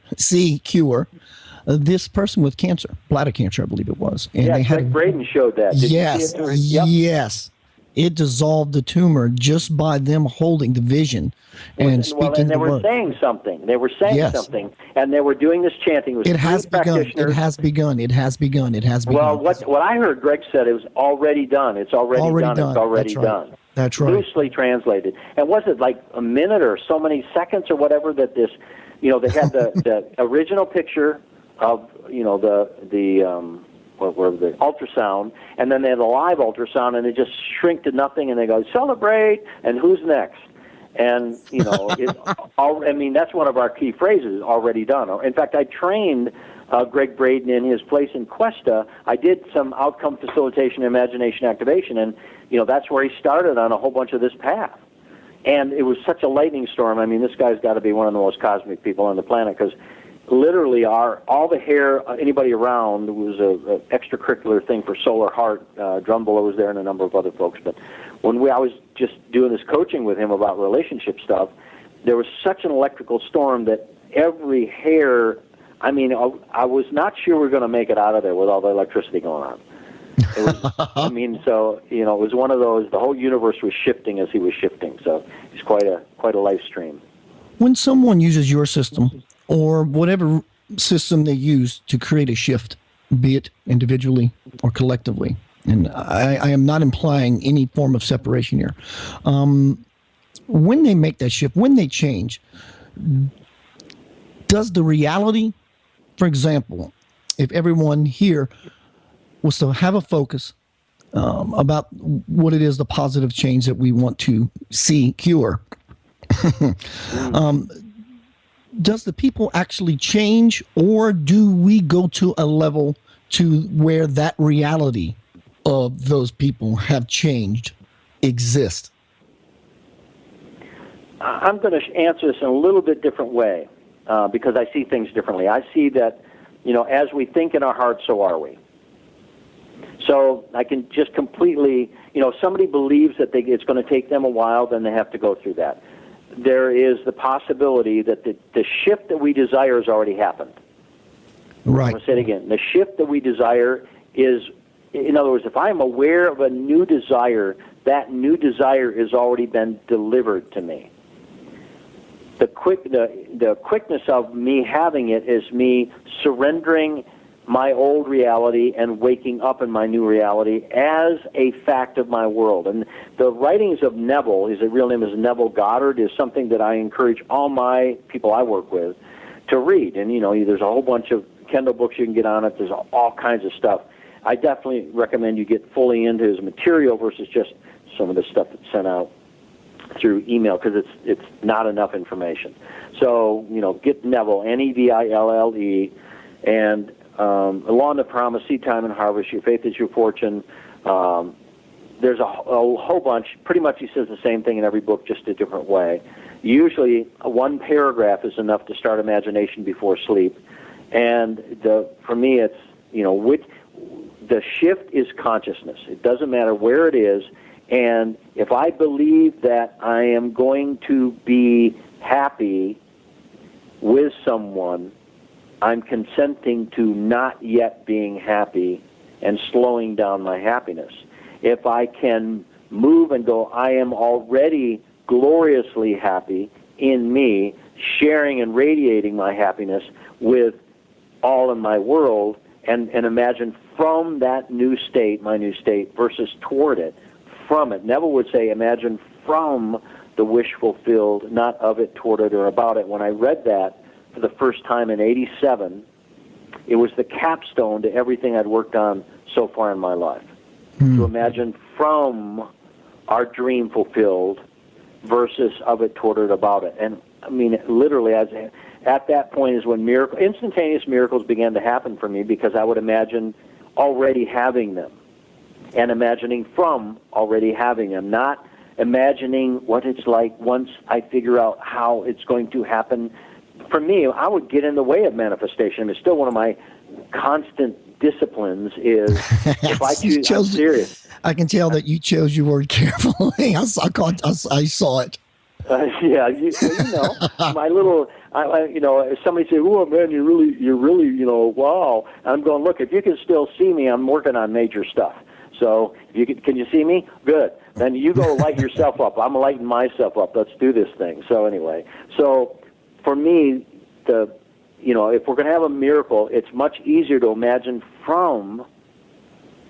this person with cancer, bladder cancer, I believe it was. And they had Braden showed that. Did you see it? Yes. It dissolved the tumor just by them holding the vision and speaking and they the were word. saying something. They were saying something, and they were doing this chanting. It has begun. It has begun. It has begun. It has begun. Well, what I heard Greg said, it was already done. It's already done. It's already That's right. done. That's right. Loosely translated. And was it like a minute or so many seconds or whatever that this, they had the original picture of, the ultrasound, and then they had a live ultrasound, and they just shrink to nothing, and they go, celebrate, and who's next? And, that's one of our key phrases, already done. In fact, I trained Greg Braden in his place in Cuesta. I did some outcome facilitation, imagination activation, and, that's where he started on a whole bunch of this path. And it was such a lightning storm. I mean, this guy's got to be one of the most cosmic people on the planet, because literally all the hair anybody around was a extracurricular thing for Solar Heart. Drumbulla was there and a number of other folks. But when I was just doing this coaching with him about relationship stuff, there was such an electrical storm that every hair, I was not sure we were going to make it out of there with all the electricity going on. It was, it was one of those, the whole universe was shifting as he was shifting. So it's quite a life stream. When someone uses your system, or whatever system they use to create a shift, be it individually or collectively, and I am not implying any form of separation here. When they make that shift, when they change, does the reality, for example, if everyone here was to have a focus about what it is, the positive change that we want to see, cure, does the people actually change, or do we go to a level to where that reality of those people have changed exist? I'm going to answer this in a little bit different way because I see things differently. I see that, as we think in our heart, so are we. So I can just completely, if somebody believes that it's going to take them a while, then they have to go through that. There is the possibility that the shift that we desire has already happened. Right. I'm going to say it again. The shift that we desire is, in other words, if I'm aware of a new desire, that new desire has already been delivered to me. The quickness of me having it is me surrendering my old reality and waking up in my new reality as a fact of my world. And the writings of Neville, his real name is Neville Goddard, is something that I encourage all my people I work with to read. And, there's a whole bunch of Kindle books you can get on it. There's all kinds of stuff. I definitely recommend you get fully into his material versus just some of the stuff that's sent out through email, because it's not enough information. So, get Neville, Neville, and Law and the Promise, Seed Time and Harvest, Your Faith is Your Fortune. There's a whole bunch. Pretty much he says the same thing in every book, just a different way. Usually one paragraph is enough to start imagination before sleep. And for me, it's, the shift is consciousness. It doesn't matter where it is. And if I believe that I am going to be happy with someone, I'm consenting to not yet being happy and slowing down my happiness. If I can move and go, I am already gloriously happy in me, sharing and radiating my happiness with all in my world, and imagine from that new state, my new state, versus toward it, from it. Neville would say, imagine from the wish fulfilled, not of it, toward it, or about it. When I read that for the first time in 87, it was the capstone to everything I'd worked on so far in my life. To imagine from our dream fulfilled versus of it, toward it, about it. And literally, at that point is when instantaneous miracles began to happen for me, because I would imagine already having them and imagining from already having them, not imagining what it's like once I figure out how it's going to happen. For me, I would get in the way of manifestation. It's still one of my constant disciplines is if I choose, I'm serious. I can tell that you chose your word carefully. I saw it. Yeah, my little, if somebody says, "Oh man, you're really, wow." I'm going, look, if you can still see me, I'm working on major stuff. So can you see me? Good. Then you go light yourself up. I'm lighting myself up. Let's do this thing. So anyway, for me, if we're going to have a miracle, it's much easier to imagine from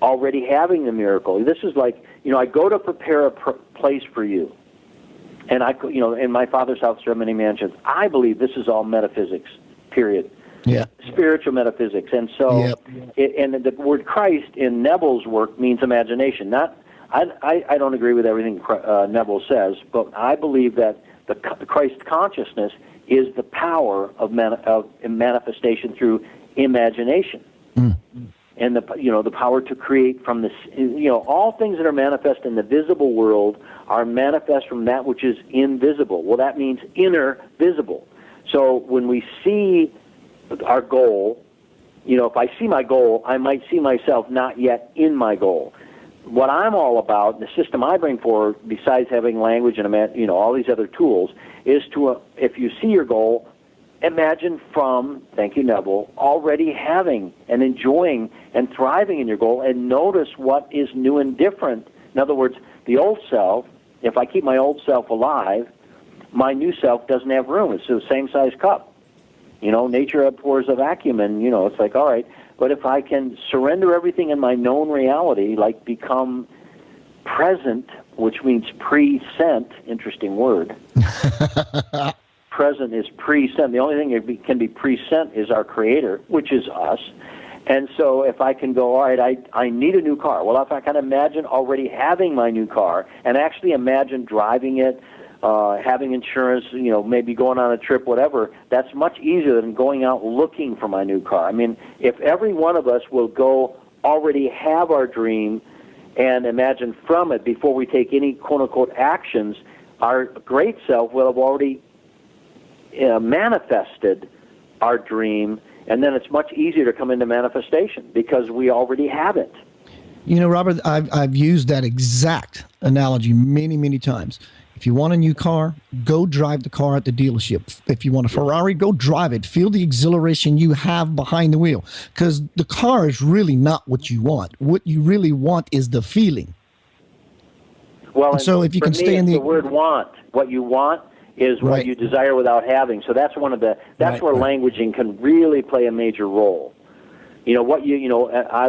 already having the miracle. This is like, I go to prepare a place for you. And in my Father's house there are many mansions. I believe this is all metaphysics, period. Yeah. Spiritual metaphysics. And so, and the word Christ in Neville's work means imagination. I don't agree with everything Neville says, but I believe that the Christ consciousness is the power of manifestation through imagination. And the power to create from this, all things that are manifest in the visible world are manifest from that which is invisible. Well, that means inner visible. So when we see our goal, if I see my goal, I might see myself not yet in my goal. What I'm all about, the system I bring forward, besides having language and all these other tools, is to, if you see your goal, imagine from, thank you, Neville, already having and enjoying and thriving in your goal, and notice what is new and different. In other words, the old self, if I keep my old self alive, my new self doesn't have room. It's the same size cup. Nature abhors a vacuum, and, it's like, all right. But if I can surrender everything in my known reality, like become present, which means pre-sent, interesting word. Present is pre-sent. The only thing that can be pre-sent is our Creator, which is us. And so if I can go, all right, I need a new car. Well, if I can imagine already having my new car and actually imagine driving it, having insurance, maybe going on a trip, whatever, that's much easier than going out looking for my new car. I mean, if every one of us will go already have our dream and imagine from it before we take any quote-unquote actions, our great self will have already manifested our dream, and then it's much easier to come into manifestation because we already have it. Robert, I've used that exact analogy many, many times. If you want a new car, go drive the car at the dealership. If you want a Ferrari, go drive it. Feel the exhilaration you have behind the wheel, because the car is really not what you want. What you really want is the feeling. Well, and so if you can stay in the word want, what you want is what you desire without having. So that's where languaging can really play a major role. I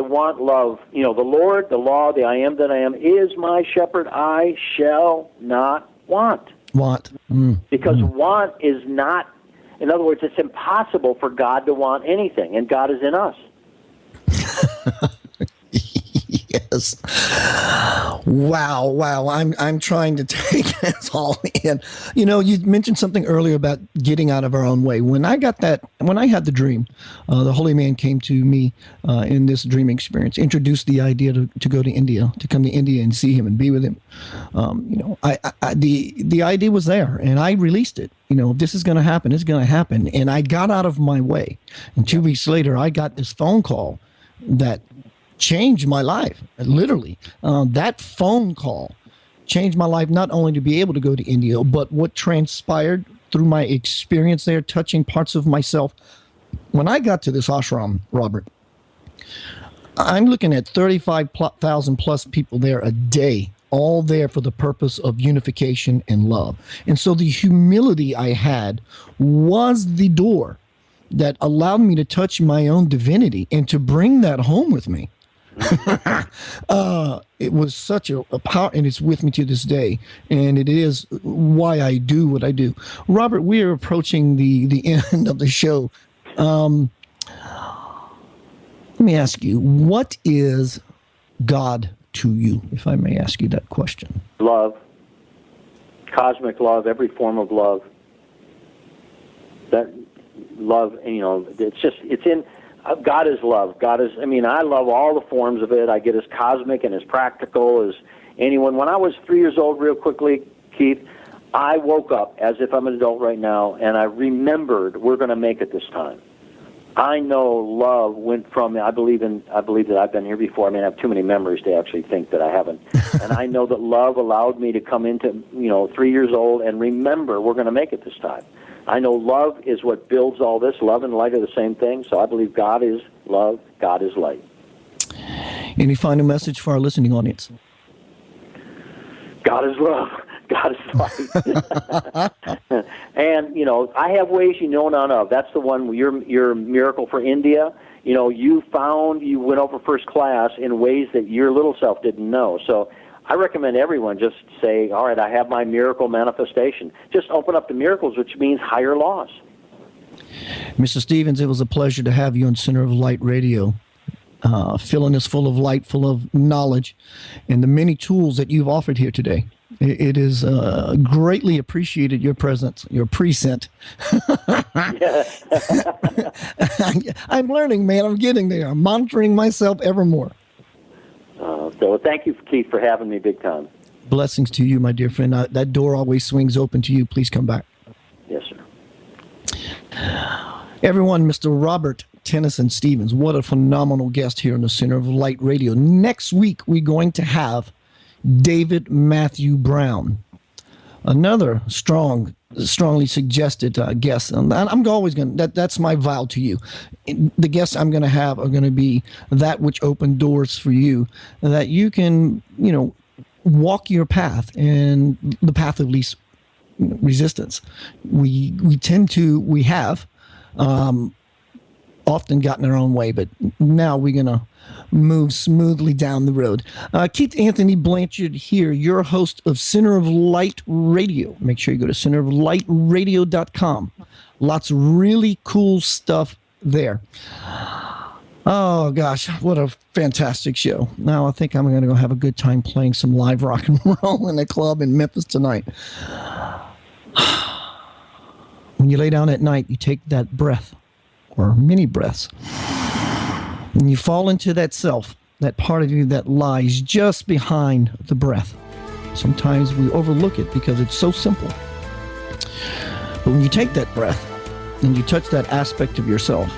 want love. The Lord, the law, the I am that I am is my shepherd. I shall not want. Because want is not, in other words, it's impossible for God to want anything, and God is in us. Yes. Wow. I'm trying to take this all in. You mentioned something earlier about getting out of our own way. When I had the dream, the holy man came to me in this dream experience, introduced the idea to go to India, to come to India and see him and be with him. The idea was there, and I released it. If this is going to happen, it's going to happen. And I got out of my way. And 2 weeks later, I got this phone call that changed my life, literally. That phone call changed my life, not only to be able to go to India, but what transpired through my experience there, touching parts of myself. When I got to this ashram, Robert, I'm looking at 35,000 plus people there a day, all there for the purpose of unification and love. And so the humility I had was the door that allowed me to touch my own divinity and to bring that home with me. It was such a power, and it's with me to this day, and it is why I do what I do. Robert, we are approaching the end of the show. Let me ask you, what is God to you, if I may ask you that question? Love. Cosmic love, every form of love. That love, it's in... God is love. I love all the forms of it. I get as cosmic and as practical as anyone. When I was 3 years old, real quickly, Keith, I woke up as if I'm an adult right now, and I remembered we're going to make it this time. I know love went from, I believe that I've been here before. I have too many memories to actually think that I haven't. And I know that love allowed me to come into, 3 years old and remember we're going to make it this time. I know love is what builds all this. Love and light are the same thing. So I believe God is love, God is light. Any final message for our listening audience? God is love. God is light. And, you know, I have ways you know none of. That's the one, your miracle for India. You know, you went over first class in ways that your little self didn't know. So I recommend everyone just say, all right, I have my miracle manifestation. Just open up to miracles, which means higher laws. Mr. Stevens, it was a pleasure to have you on Center of Light Radio. Filling us full of light, full of knowledge, and the many tools that you've offered here today. It is greatly appreciated, your presence, your present. I'm learning, man. I'm getting there. I'm monitoring myself ever more. So thank you, Keith, for having me big time. Blessings to you, my dear friend. That door always swings open to you. Please come back. Yes, sir. Everyone, Mr. Robert Tennyson Stevens, what a phenomenal guest here on the Center of Light Radio. Next week, we're going to have David Matthew Brown, another strongly suggested guest. And I'm always going to, that's my vow to you. The guests I'm going to have are going to be that which open doors for you, that you can, you know, walk your path and the path of least resistance. We have often gotten our own way, but now we're going to move smoothly down the road. Keith Anthony Blanchard here, your host of Center of Light Radio. Make sure you go to centeroflightradio.com. Lots of really cool stuff there. Oh, gosh, what a fantastic show. Now I think I'm going to go have a good time playing some live rock and roll in a club in Memphis tonight. When you lay down at night, you take that breath, or many breaths, and you fall into that self, that part of you that lies just behind the breath. Sometimes we overlook it because it's so simple. But when you take that breath and you touch that aspect of yourself,